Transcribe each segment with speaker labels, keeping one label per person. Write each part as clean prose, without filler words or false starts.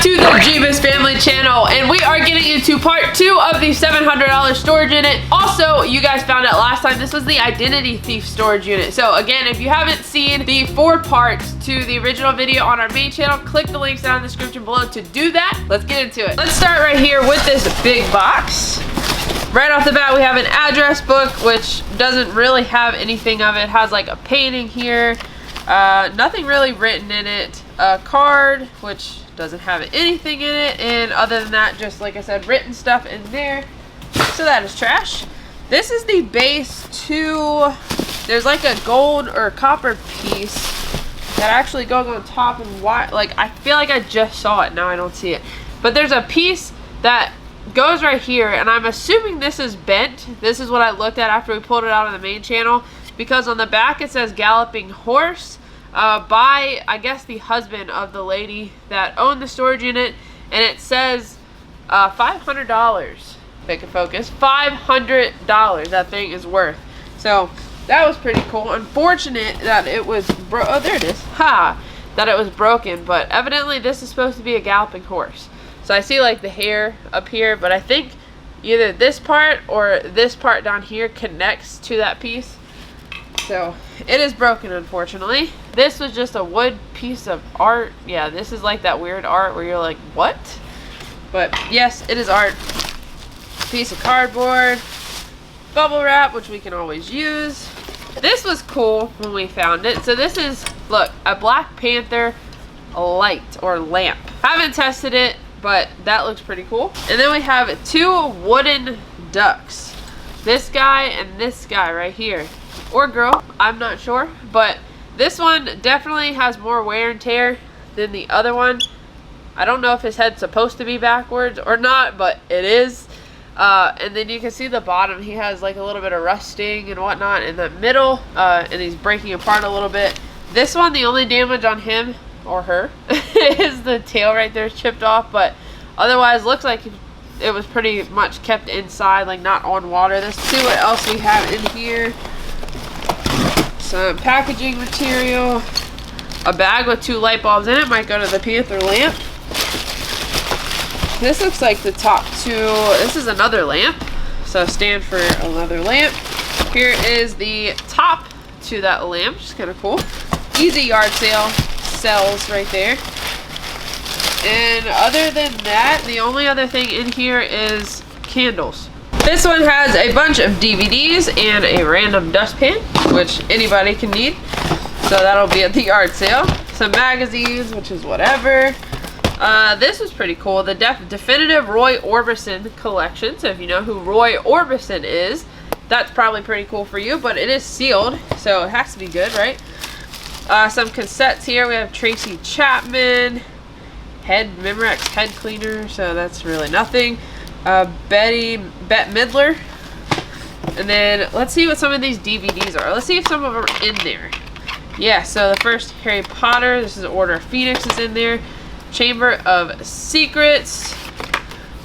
Speaker 1: back to the Jebus family channel, and we are getting into part 2 of the $700 storage unit. Also, you guys found out last time this was the identity thief storage unit. So again, if you haven't seen the 4 parts to the original video on our main channel, click the links down in the description below to do that. Let's get into it. Let's start right here with this big box. Right off the bat, we have an address book, which doesn't really have anything of it. It has like a painting here. Nothing really written in it. A card, which doesn't have anything in it, and other than that, just like I said, written stuff in there. So that is trash. This is the base to, there's like a gold or copper piece that actually goes on top, and why, like, I feel like I just saw it, now I don't see it. But there's a piece that goes right here, and I'm assuming this is bent. This is what I looked at after we pulled it out on the main channel, because on the back it says Galloping Horse. By, I guess, the husband of the lady that owned the storage unit, and it says $500. Pick a focus. $500 that thing is worth. So that was pretty cool. Unfortunate that it was oh, there it is. Ha! That it was broken, but evidently this is supposed to be a galloping horse. So I see like the hair up here, but I think either this part or this part down here connects to that piece. So it is broken, unfortunately. This was just a wood piece of art. Yeah, this is like that weird art where you're like, what? But yes, it is art. Piece of cardboard, bubble wrap, which we can always use. This was cool when we found it. So this is, look, a Black Panther light or lamp. Haven't tested it, but that looks pretty cool. And then we have 2 wooden ducks. This guy and this guy right here. Or girl, I'm not sure, but this one definitely has more wear and tear than the other one. I don't know if his head's supposed to be backwards or not, but it is. And then you can see the bottom, he has like a little bit of rusting and whatnot in the middle, and he's breaking apart a little bit. This one, the only damage on him or her is the tail right there chipped off, but otherwise looks like it was pretty much kept inside, like not on water. Let's see what else we have in here. Some packaging material, a bag with 2 light bulbs in it, might go to the Panther lamp. This looks like the top 2, this is another lamp, so stand for another lamp. Here is the top to that lamp, which is kind of cool. Easy yard sale, sells right there. And other than that, the only other thing in here is candles. This one has a bunch of DVDs and a random dustpan, which anybody can need. So that'll be at the yard sale. Some magazines, which is whatever. This was pretty cool. The definitive Roy Orbison collection. So if you know who Roy Orbison is, that's probably pretty cool for you. But it is sealed, so it has to be good, right? Some cassettes here. We have Tracy Chapman, Memorex head cleaner. So that's really nothing. Bette Midler. And then let's see what some of these DVDs are. Let's see if some of them are in there. Yeah, so the first Harry Potter, this is Order of Phoenix is in there. Chamber of Secrets.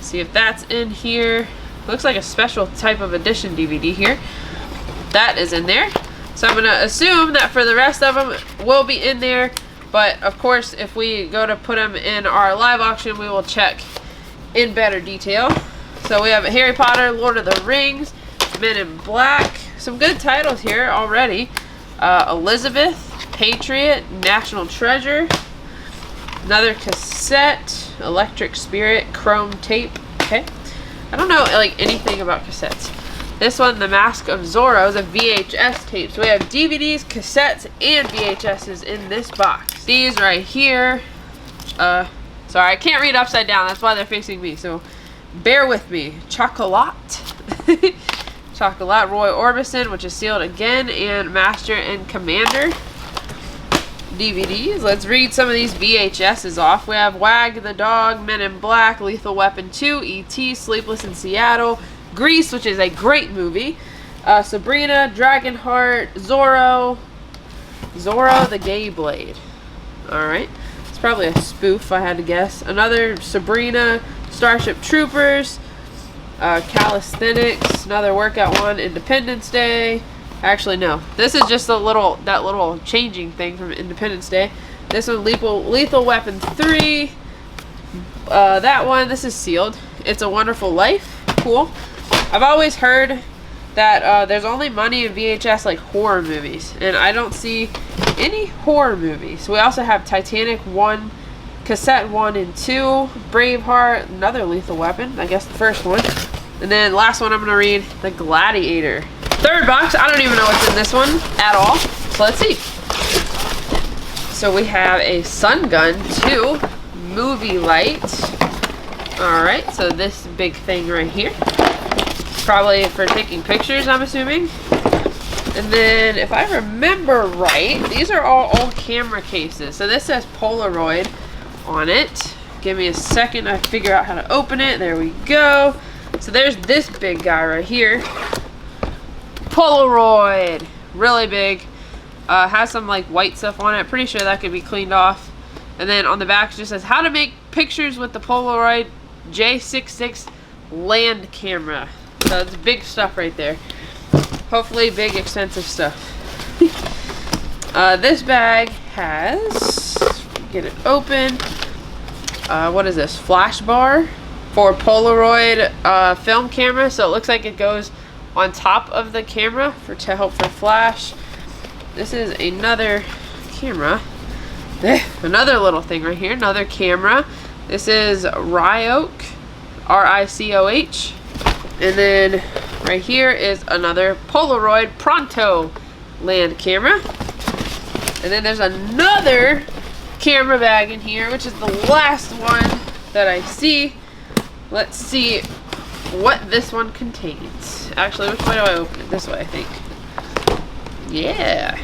Speaker 1: See if that's in here. Looks like a special type of edition DVD here. That is in there. So I'm going to assume that for the rest of them will be in there. But of course, if we go to put them in our live auction, we will check in better detail. So we have Harry Potter, Lord of the Rings, Men in Black. Some good titles here already. Elizabeth, Patriot, National Treasure. Another cassette, Electric Spirit, Chrome Tape. Okay. I don't know like anything about cassettes. This one, The Mask of Zorro, is a VHS tape. So we have DVDs, cassettes, and VHSs in this box. These right here. Sorry, I can't read upside down. That's why they're facing me. So bear with me. Chocolat. Chocolat. Roy Orbison, which is sealed again. And Master and Commander. DVDs. Let's read some of these VHSs off. We have Wag the Dog, Men in Black, Lethal Weapon 2, E.T., Sleepless in Seattle, Grease, which is a great movie, Sabrina, Dragonheart, Zorro the Gay Blade. Alright. It's probably a spoof, if I had to guess. Another Sabrina, Starship Troopers, Calisthenics, another workout one, Independence Day. Actually, no. This is just that little changing thing from Independence Day. This one, Lethal Weapon 3, That one, this is sealed. It's a Wonderful Life. Cool. I've always heard that there's only money in VHS like horror movies, and I don't see any horror movies. We also have Titanic 1, Cassette 1 and 2, Braveheart, another Lethal Weapon, I guess the first one. And then last one I'm going to read, The Gladiator. Third box, I don't even know what's in this one at all. So let's see. So we have a Sun Gun 2 movie light. Alright, so this big thing right here. Probably for taking pictures, I'm assuming. And then, if I remember right, these are all old camera cases. So this says Polaroid on it. Give me a second to figure out how to open it. There we go. So there's this big guy right here. Polaroid. Really big. Has some like white stuff on it. Pretty sure that could be cleaned off. And then on the back it just says how to make pictures with the Polaroid J66 land camera. So it's big stuff right there. Hopefully big expensive stuff. This bag has, get it open. What is this? Flash bar for Polaroid film camera. So it looks like it goes on top of the camera to help for flash. This is another camera. Another little thing right here. Another camera. This is Rioch, R-I-C-O-H. And then right here is another Polaroid Pronto land camera. And then there's another camera bag in here, which is the last one that I see. Let's see what this one contains. Actually, which way do I open it? This way, I think. Yeah.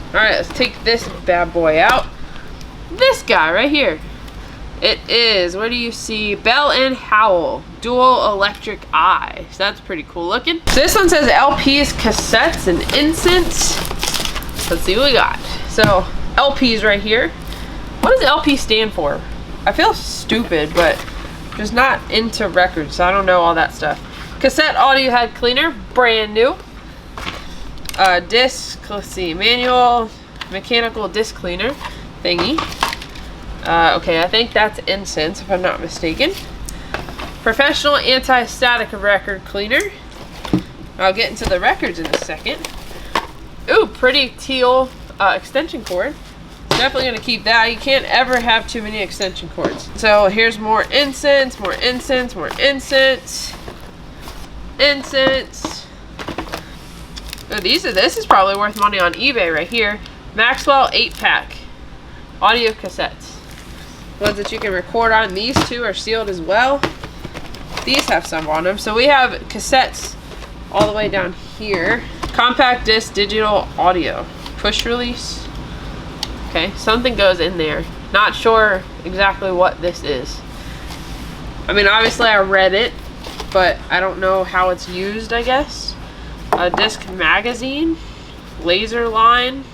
Speaker 1: Alright, let's take this bad boy out. This guy right here. It is, what do you see? Bell & Howell dual electric eye. So that's pretty cool looking. So this one says LPs, cassettes, and incense. Let's see what we got. So LPs right here. What does LP stand for? I feel stupid, but just not into records, so I don't know all that stuff. Cassette audio head cleaner, brand new. Disc, let's see, manual, mechanical disc cleaner thingy. Okay, I think that's incense, if I'm not mistaken. Professional anti-static record cleaner. I'll get into the records in a second. Ooh, pretty teal extension cord. Definitely gonna keep that. You can't ever have too many extension cords. So here's more incense, more incense, more incense. Incense. Oh, this is probably worth money on eBay right here. Maxwell 8-pack. Audio cassettes. Ones that you can record on. These two are sealed as well. These have some on them. So we have cassettes all the way down here. Compact disc digital audio. Push release. Okay, something goes in there. Not sure exactly what this is. I mean, obviously I read it, but I don't know how it's used, I guess. A disc magazine. Laser line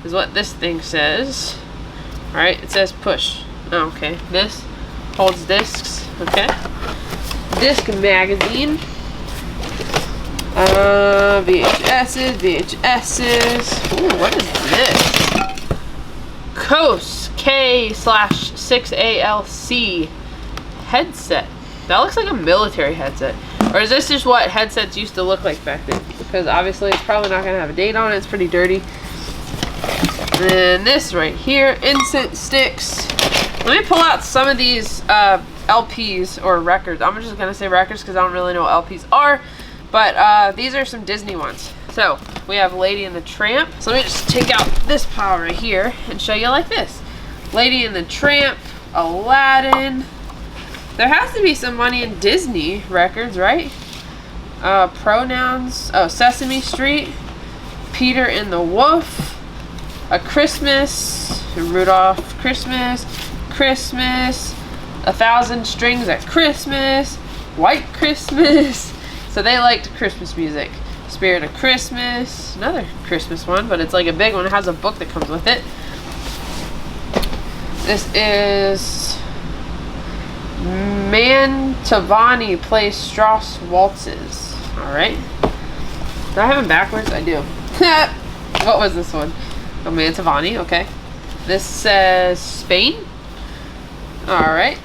Speaker 1: is what this thing says. Alright, it says push. Oh, okay, this holds discs. Okay. Disc magazine. VHSs. Ooh, what is this? Kose K/6ALC headset. That looks like a military headset. Or is this just what headsets used to look like back then? Because obviously it's probably not going to have a date on it. It's pretty dirty. And then this right here, incense sticks. Let me pull out some of these LPs or records. I'm just going to say records because I don't really know what LPs are. But these are some Disney ones. So we have Lady and the Tramp. So let me just take out this pile right here and show you like this. Lady and the Tramp, Aladdin. There has to be some money in Disney records, right? Pronouns. Oh, Sesame Street. Peter and the Wolf. A Christmas. Rudolph. Christmas. Christmas. 1,000 Strings at Christmas. White Christmas. So they liked Christmas music. Spirit of Christmas. Another Christmas one, but it's like a big one. It has a book that comes with it. This is Mantovani plays Strauss waltzes. Alright. Do I have them backwards? I do. What was this one? Oh, Mantovani, okay. This says Spain. Alright.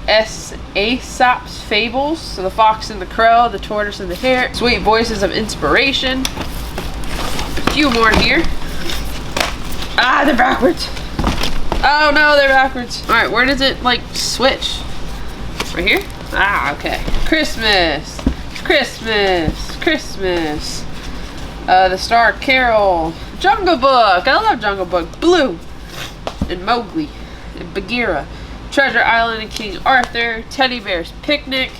Speaker 1: Aesop's Fables. So the fox and the crow, the tortoise and the hare. Sweet voices of inspiration. A few more here. Ah, they're backwards. Oh no, they're backwards. All right, where does it like switch? Right here? Ah, okay. Christmas, Christmas, Christmas. The Star Carol. Jungle Book. I love Jungle Book. Blue. And Mowgli. And Bagheera. Treasure Island and King Arthur. Teddy Bear's Picnic.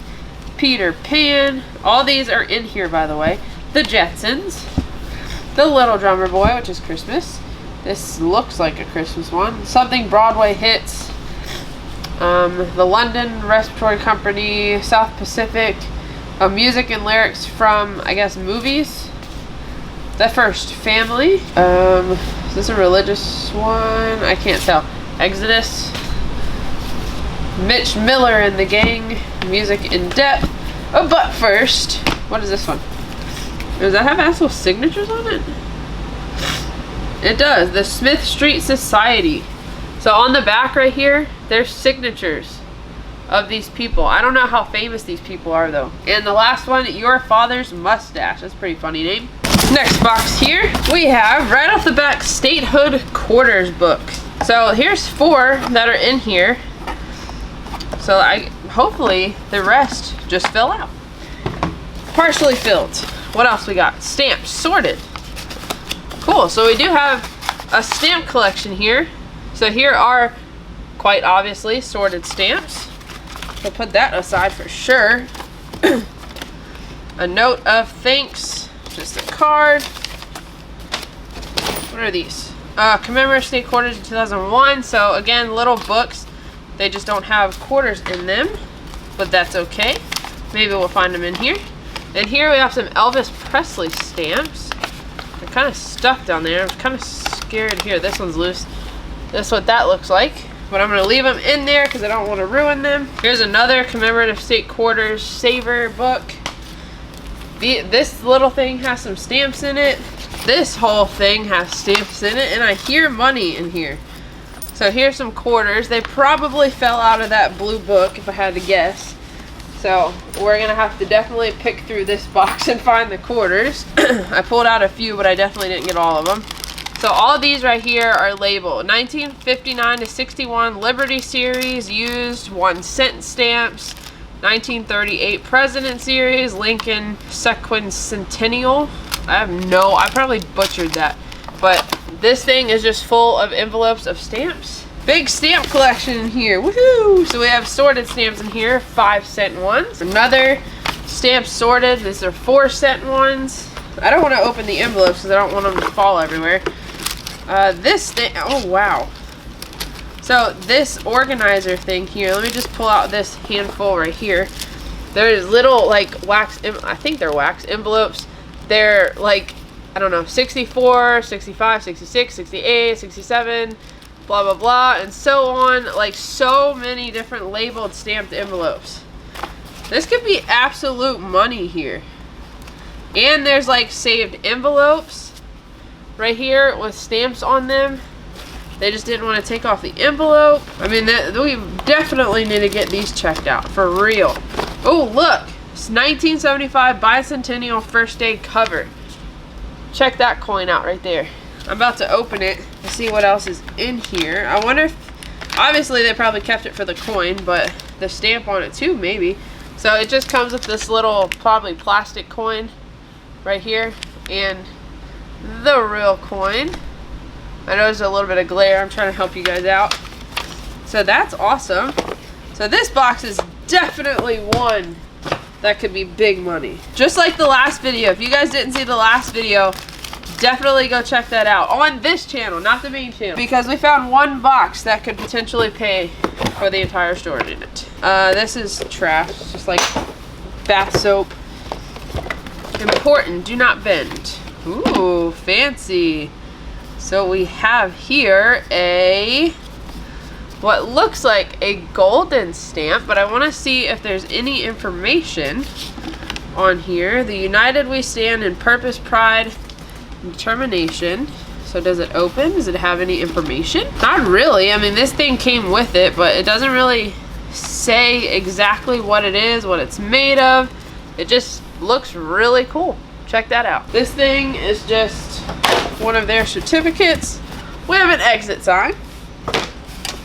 Speaker 1: Peter Pan. All these are in here, by the way. The Jetsons. The Little Drummer Boy, which is Christmas. This looks like a Christmas one. Something Broadway Hits. The London Respiratory Company. South Pacific. Music and lyrics from, I guess, movies. The First Family. Is this a religious one? I can't tell. Exodus. Mitch Miller and the Gang. Music in Depth. Oh, but first, what is this one? Does that have actual signatures on it? It does. The Smith Street Society. So on the back right here, there's signatures of these people. I don't know how famous these people are though. And the last one, Your Father's Mustache. That's a pretty funny name. Next box here, we have right off the back, Statehood Quarters book. So here's 4 that are in here. So hopefully the rest just fill out. Partially filled. What else we got? Stamps, sorted. Cool, so we do have a stamp collection here. So here are, quite obviously, sorted stamps. We'll put that aside for sure. A note of thanks. Just a card. What are these? Commemorative state quarters in 2001. So again, little books. They just don't have quarters in them, but that's okay. Maybe we'll find them in here. And here we have some Elvis Presley stamps. They're kind of stuck down there. I'm kind of scared. Here, this one's loose. That's what that looks like. But I'm going to leave them in there because I don't want to ruin them. Here's another commemorative state quarters saver book. This little thing has some stamps in it. This whole thing has stamps in it, and I hear money in here. So here's some quarters. They probably fell out of that blue book if I had to guess. So we're gonna have to definitely pick through this box and find the quarters. I pulled out a few, but I definitely didn't get all of them. So all of these right here are labeled 1959 to 61 Liberty Series used 1-cent stamps. 1938 President Series, Lincoln Sequencentennial. I probably butchered that. But this thing is just full of envelopes of stamps. Big stamp collection in here, woohoo! So we have sorted stamps in here, 5-cent ones. Another stamp sorted, these are 4-cent ones. I don't want to open the envelopes because I don't want them to fall everywhere. This thing, oh wow. So this organizer thing here, let me just pull out this handful right here. There's little like wax, I think they're wax envelopes. They're like, I don't know, 64, 65, 66, 68, 67, blah, blah, blah, and so on. Like so many different labeled stamped envelopes. This could be absolute money here. And there's like saved envelopes right here with stamps on them. They just didn't want to take off the envelope. I mean, we definitely need to get these checked out, for real. Oh, look. It's 1975 Bicentennial First Aid cover. Check that coin out right there. I'm about to open it to see what else is in here. I wonder if, obviously they probably kept it for the coin, but the stamp on it too, maybe. So it just comes with this little, probably plastic coin right here, and the real coin. I know there's a little bit of glare. I'm trying to help you guys out. So that's awesome. So this box is definitely one that could be big money. Just like the last video. If you guys didn't see the last video, definitely go check that out. On this channel, not the main channel. Because we found one box that could potentially pay for the entire storage unit. This is trash. It's just like bath soap. Important, do not bend. Ooh, fancy. So we have here what looks like a golden stamp, but I want to see if there's any information on here. The United We Stand in Purpose, Pride, and Determination. So does it open? Does it have any information? Not really. I mean, this thing came with it, but it doesn't really say exactly what it is, what it's made of. It just looks really cool. Check that out. This thing is just one of their certificates. We have an exit sign.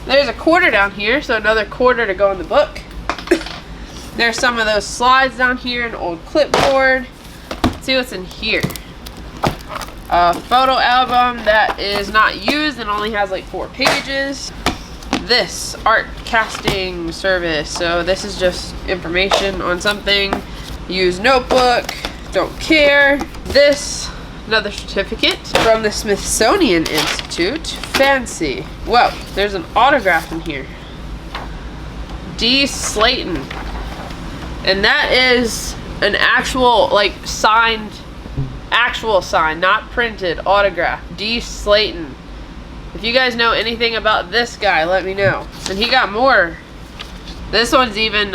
Speaker 1: There's a quarter down here, so another quarter to go in the book. There's some of those slides down here, an old clipboard. Let's see what's in here. A photo album that is not used and only has like 4 pages. This art casting service. So this is just information on something. Use notebook. Don't care. This, another certificate from the Smithsonian Institute. Fancy. Whoa, there's an autograph in here. D. Slayton. And that is an actual, like, signed, actual sign, not printed, autograph. D. Slayton. If you guys know anything about this guy, let me know. And he got more. This one's even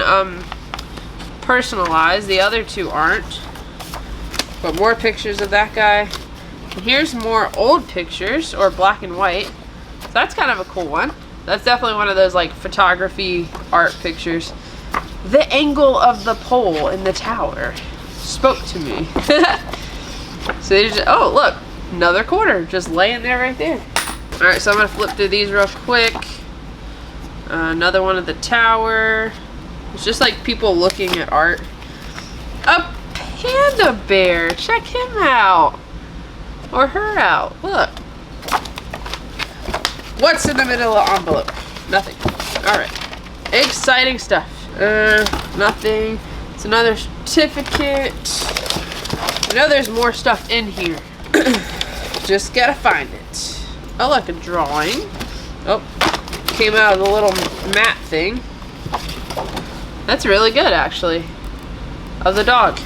Speaker 1: personalized. The other 2 aren't. But more pictures of that guy. And here's more old pictures, or black and white. So that's kind of a cool one. That's definitely one of those like photography art pictures. The angle of the pole in the tower spoke to me. So they just, oh look, another quarter just laying there right there. All right, so I'm gonna flip through these real quick. Another one of the tower. It's just like people looking at art. A panda bear, check him out. Or her out, look. What's in the middle of the envelope? Nothing. All right, exciting stuff. Nothing. It's another certificate. I know there's more stuff in here. Just gotta find it. Oh look, a drawing. Oh, came out of the little mat thing. That's really good actually. Of the dog.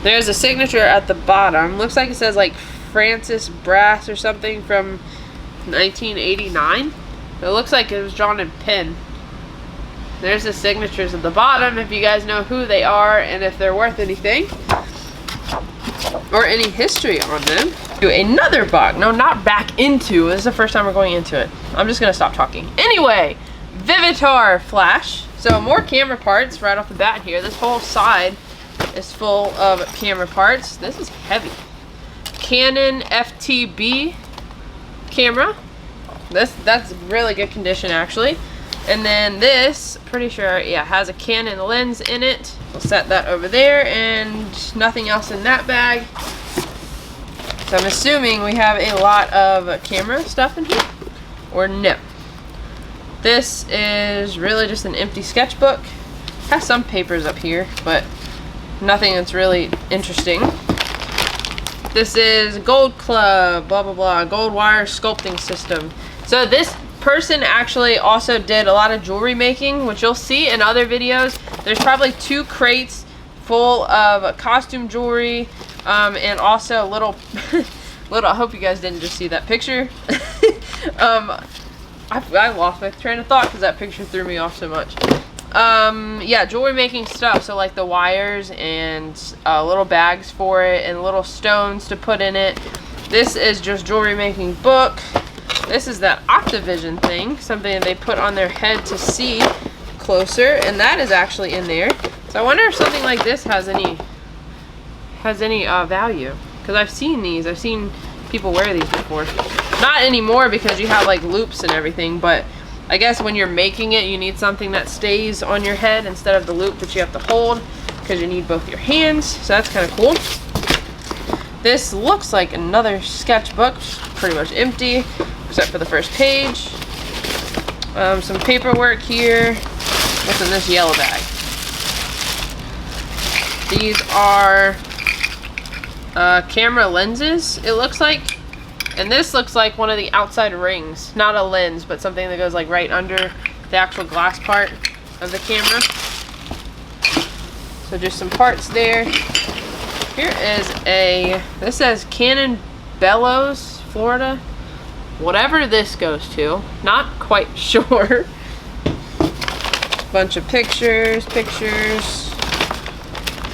Speaker 1: There's a signature at the bottom. Looks like it says like Francis Brass or something from 1989. It looks like it was drawn in pen. There's the signatures at the bottom if you guys know who they are and if they're worth anything. Or any history on them. Do another box. No, not back into. This is the first time we're going into it. I'm just gonna stop talking. Anyway, Vivitar flash. So more camera parts right off the bat here. This whole side is full of camera parts. This is heavy. Canon FTB camera. That's really good condition actually. And then this, pretty sure, yeah, has a Canon lens in it. We'll set that over there and nothing else in that bag. So I'm assuming we have a lot of camera stuff in here, or no. This is really just an empty sketchbook. Has some papers up here, but nothing that's really interesting. This is Gold Club, blah, blah, blah, gold wire sculpting system. So this person actually also did a lot of jewelry making, which you'll see in other videos. There's probably 2 crates full of costume jewelry, and also little, I hope you guys didn't just see that picture. I lost my train of thought because that picture threw me off so much. Yeah, jewelry making stuff. So like the wires and little bags for it and little stones to put in it. This is just jewelry making book. This is that Octavision thing, something that they put on their head to see closer, and that is actually in there. So I wonder if something like this has any value, because I've seen these. I've seen people wear these before. Not anymore because you have like loops and everything, but I guess when you're making it, you need something that stays on your head instead of the loop that you have to hold, because you need both your hands. So that's kind of cool. This looks like another sketchbook, pretty much empty, except for the first page. Some paperwork here. What's in this yellow bag? These are camera lenses, it looks like. And this looks like one of the outside rings. Not a lens, but something that goes like right under the actual glass part of the camera. So just some parts there. Here is this says Canon Bellows, Florida. Whatever this goes to, not quite sure. Bunch of pictures.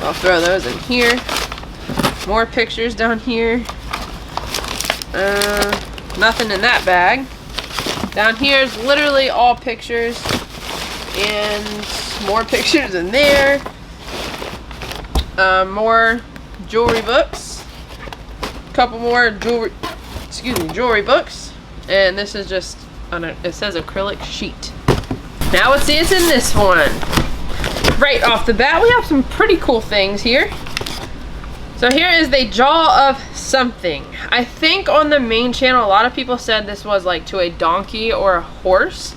Speaker 1: I'll throw those in here. More pictures down here. Nothing in that bag. Down here is literally all pictures. And more pictures in there. More jewelry books. A couple more jewelry books. And this is just, it says acrylic sheet. Now let's see what's in this one. Right off the bat, we have some pretty cool things here. So here is the jaw of something. I think on the main channel, a lot of people said this was like to a donkey or a horse.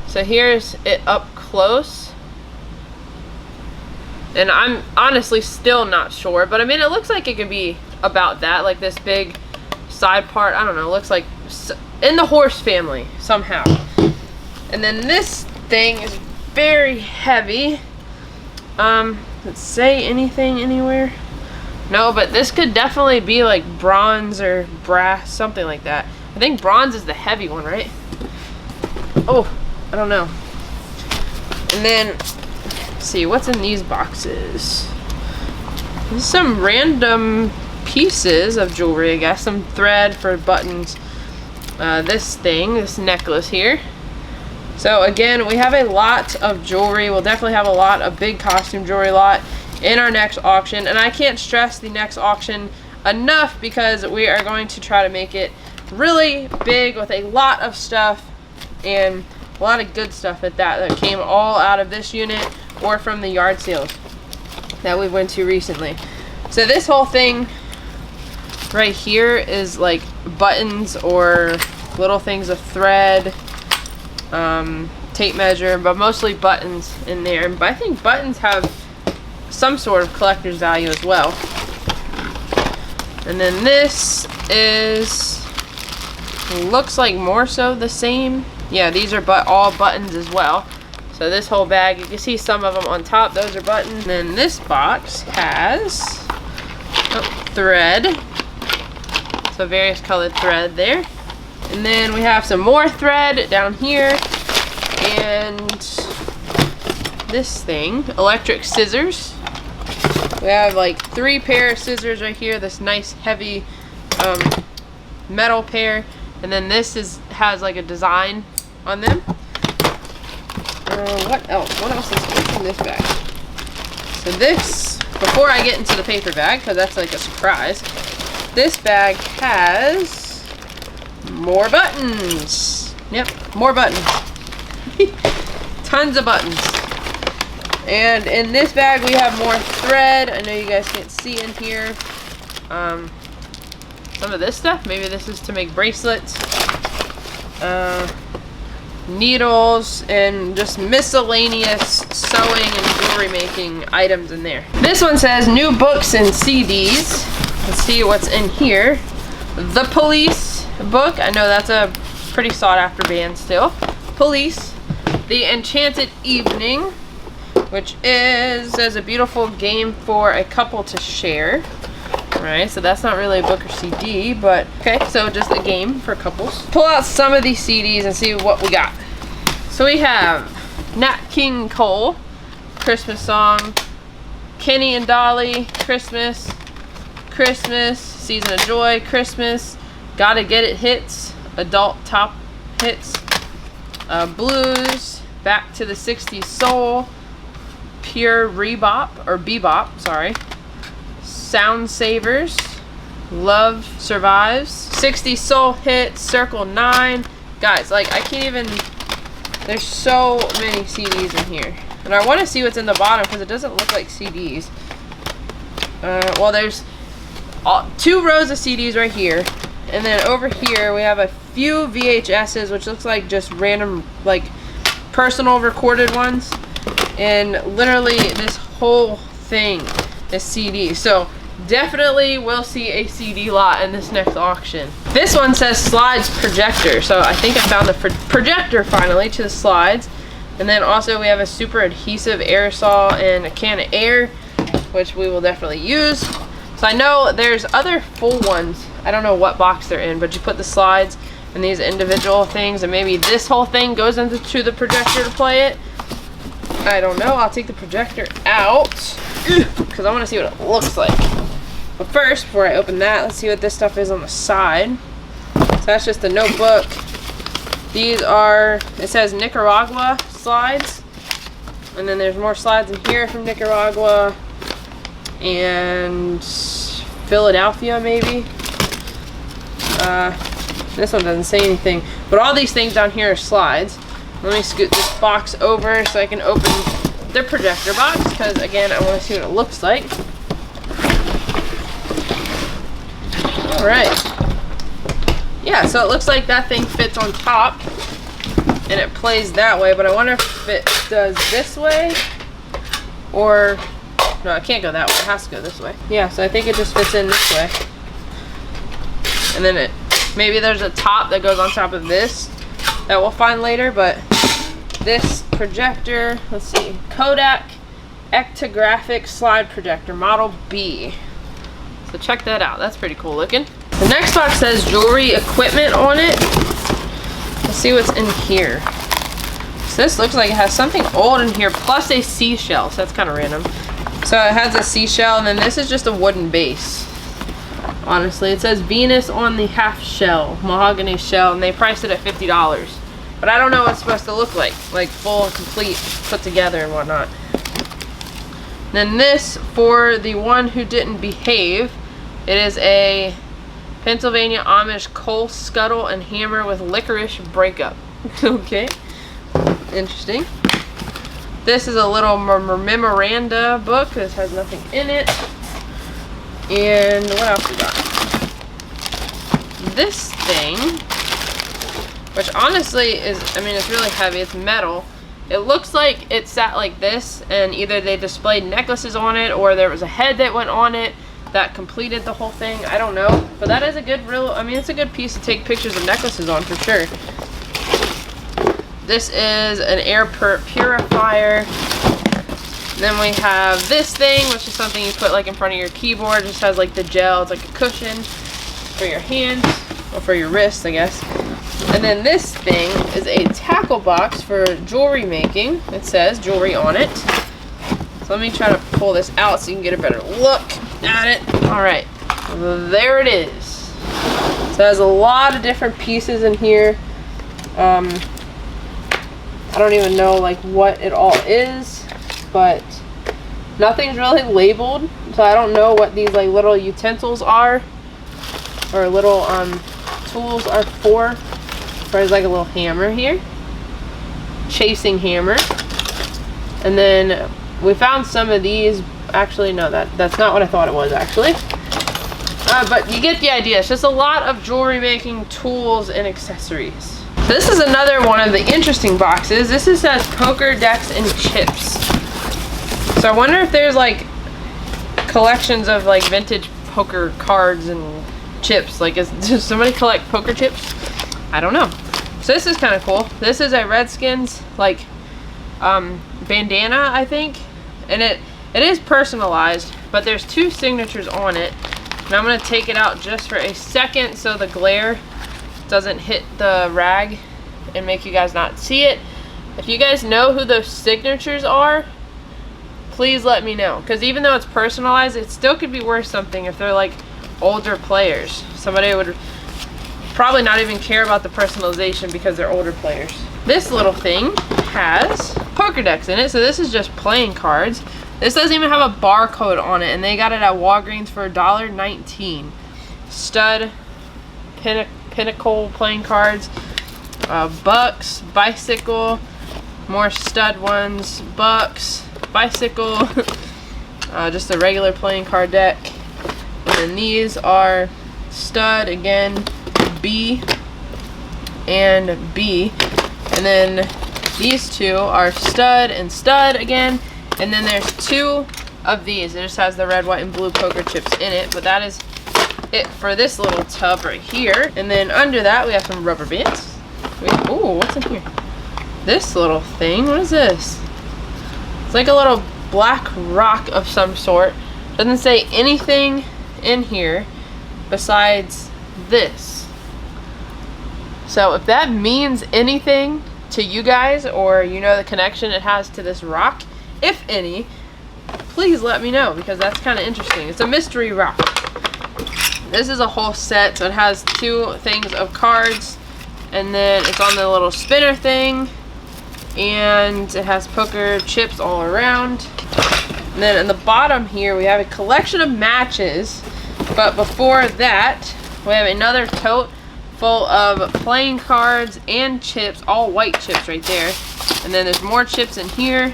Speaker 1: So here's it up close. And I'm honestly still not sure, but I mean, it looks like it could be about that, like this big side part. I don't know, it looks like in the horse family somehow. And then this thing is very heavy. Let's say anything anywhere. No, but this could definitely be like bronze or brass, something like that. I think bronze is the heavy one, right? Oh, I don't know. And then, let's see, what's in these boxes? There's some random pieces of jewelry, I guess. Some thread for buttons. This necklace here. So again, we have a lot of jewelry. We'll definitely have a big costume jewelry lot in our next auction. And I can't stress the next auction enough because we are going to try to make it really big with a lot of stuff and a lot of good stuff at that came all out of this unit or from the yard sales that we went to recently. So this whole thing right here is like buttons or little things of thread, tape measure, but mostly buttons in there. But I think buttons have some sort of collector's value as well. And then this looks like more so the same. Yeah, these are all buttons as well. So this whole bag, you can see some of them on top, those are buttons. And then this box has thread. So various colored thread there. And then we have some more thread down here. And this thing, electric scissors. We have like 3 pair of scissors right here, this nice heavy metal pair. And then this has like a design on them. What else? What else is in this bag? So this, before I get into the paper bag, because that's like a surprise, this bag has more buttons. Yep, more buttons. Tons of buttons. And in this bag we have more thread. I know you guys can't see in here. Some of this stuff, maybe this is to make bracelets. Needles and just miscellaneous sewing and jewelry making items in there. This one says new books and CDs. Let's see what's in here. The Police book. I know that's a pretty sought after band still. Police. The Enchanted Evening, which is a beautiful game for a couple to share. Alright, so that's not really a book or CD, but okay, so just a game for couples. Pull out some of these CDs and see what we got. So we have Nat King Cole, Christmas song, Kenny and Dolly, Christmas, Season of Joy, Christmas, Gotta Get It hits, adult top hits, blues, Back to the 60s soul, pure bebop, sorry. Sound Savers, Love Survives, 60 soul hits, Circle 9. Guys, like I can't even, there's so many CDs in here. And I want to see what's in the bottom because it doesn't look like CDs. Well, there's 2 rows of CDs right here. And then over here we have a few VHSs, which looks like just random, like personal recorded ones. And literally this whole thing is CD. So definitely we'll see a CD lot in this next auction. This one says slides projector. So I think I found the projector finally to the slides. And then also we have a super adhesive aerosol and a can of air, which we will definitely use. So I know there's other full ones. I don't know what box they're in, but you put the slides and these individual things, and maybe this whole thing goes into the projector to play it. I don't know. I'll take the projector out because I want to see what it looks like. But first, before I open that, let's see what this stuff is on the side. So that's just a notebook. These are, it says Nicaragua, slides. And then there's more slides in here from Nicaragua and Philadelphia, maybe. This one doesn't say anything, but all these things down here are slides. Let me scoot this box over so I can open the projector box, because again, I want to see what it looks like. All right. Yeah, so it looks like that thing fits on top and it plays that way, but I wonder if it does this way or no, it can't go that way. It has to go this way. Yeah, so I think it just fits in this way. And then maybe there's a top that goes on top of this that we'll find later, but this projector, let's see, Kodak Ectographic Slide Projector, Model B. So check that out. That's pretty cool looking. The next box says jewelry equipment on it. Let's see what's in here. So this looks like it has something old in here, plus a seashell. So that's kind of random. So it has a seashell, and then this is just a wooden base. Honestly, it says Venus on the half shell, mahogany shell, and they priced it at $50. But I don't know what it's supposed to look like full, complete, put together and whatnot. Then this, for the one who didn't behave, it is a Pennsylvania Amish coal scuttle and hammer with licorice breakup. Okay, interesting. This is a little memoranda book. This has nothing in it. And what else we got? This thing, which honestly is, I mean, it's really heavy. It's metal. It looks like it sat like this, and either they displayed necklaces on it, or there was a head that went on it that completed the whole thing. I don't know, but that is a good, I mean, it's a good piece to take pictures of necklaces on for sure. This is an air purifier. Then we have this thing, which is something you put like in front of your keyboard. It just has like the gel. It's like a cushion for your hands, or for your wrists, I guess. And then this thing is a tackle box for jewelry making. It says jewelry on it. So let me try to pull this out so you can get a better look at it. All right, there it is. So it has a lot of different pieces in here. I don't even know like what it all is, but nothing's really labeled, so I don't know what these like little utensils are, or little tools are for. There's like a little hammer here, chasing hammer, and then we found some of these. Actually, no, that's not what I thought it was actually. But you get the idea. It's just a lot of jewelry making tools and accessories. This is another one of the interesting boxes. This says poker decks and chips. So I wonder if there's like collections of like vintage poker cards and chips. Like, does somebody collect poker chips? I don't know. So this is kind of cool. This is a Redskins like bandana, I think, and it is personalized, but there's 2 signatures on it. And I'm gonna take it out just for a second so the glare doesn't hit the rag and make you guys not see it. If you guys know who those signatures are, please let me know, because even though it's personalized, it still could be worth something if they're like older players. Somebody would probably not even care about the personalization because they're older players. This little thing has poker decks in it, so this is just playing cards. This doesn't even have a barcode on it, and they got it at Walgreens for $1.19. Stud, pinnacle playing cards, bucks, bicycle, more stud ones, bucks, bicycle, just a regular playing card deck. And then these are stud again, B and B. And then these 2 are stud and stud again. And then there's 2 of these. It just has the red, white, and blue poker chips in it. But that is it for this little tub right here. And then under that we have some rubber bands. Ooh, what's in here? This little thing, what is this? It's like a little black rock of some sort. Doesn't say anything in here besides this. So if that means anything to you guys, or you know the connection it has to this rock, if any, please let me know, because that's kind of interesting. It's a mystery rock. This is a whole set, so it has 2 things of cards, and then it's on the little spinner thing, and it has poker chips all around. And then in the bottom here, we have a collection of matches. But before that, we have another tote full of playing cards and chips, all white chips right there. And then there's more chips in here.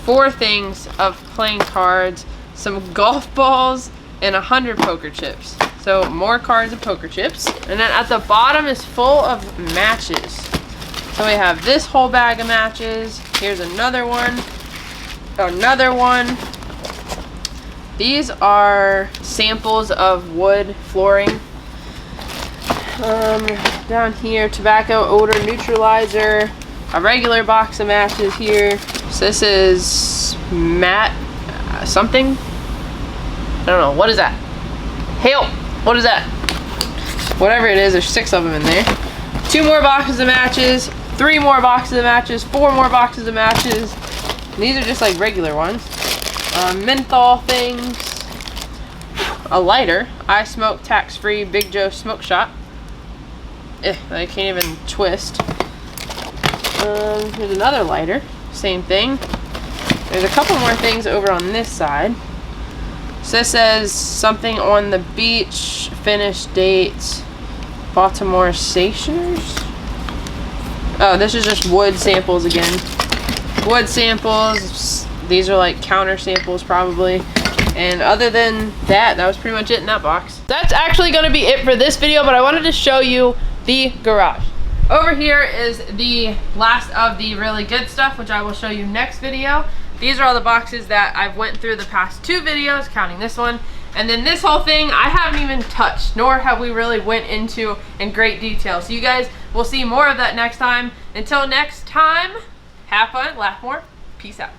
Speaker 1: 4 things of playing cards, some golf balls, and 100 poker chips. So more cards and poker chips. And then at the bottom is full of matches. So we have this whole bag of matches. Here's another one. Another one. These are samples of wood flooring. Down here, tobacco odor neutralizer. A regular box of matches here. So this is matte something. I don't know. What is that? Help! What is that? Whatever it is, there's 6 of them in there. 2 more boxes of matches. 3 more boxes of matches. 4 more boxes of matches. And these are just like regular ones. Menthol things. A lighter. I smoke tax-free Big Joe smoke shop. I can't even twist. Here's another lighter. Same thing. There's a couple more things over on this side. So this says something on the beach, finish date, Baltimore stationers. Oh, this is just wood samples again. Wood samples. These are like counter samples probably. And other than that, that was pretty much it in that box. That's actually going to be it for this video, but I wanted to show you the garage. Over here is the last of the really good stuff, which I will show you next video. These are all the boxes that I've went through the past 2 videos, counting this one. And then this whole thing, I haven't even touched, nor have we really went into in great detail. So you guys will see more of that next time. Until next time, have fun, laugh more, peace out.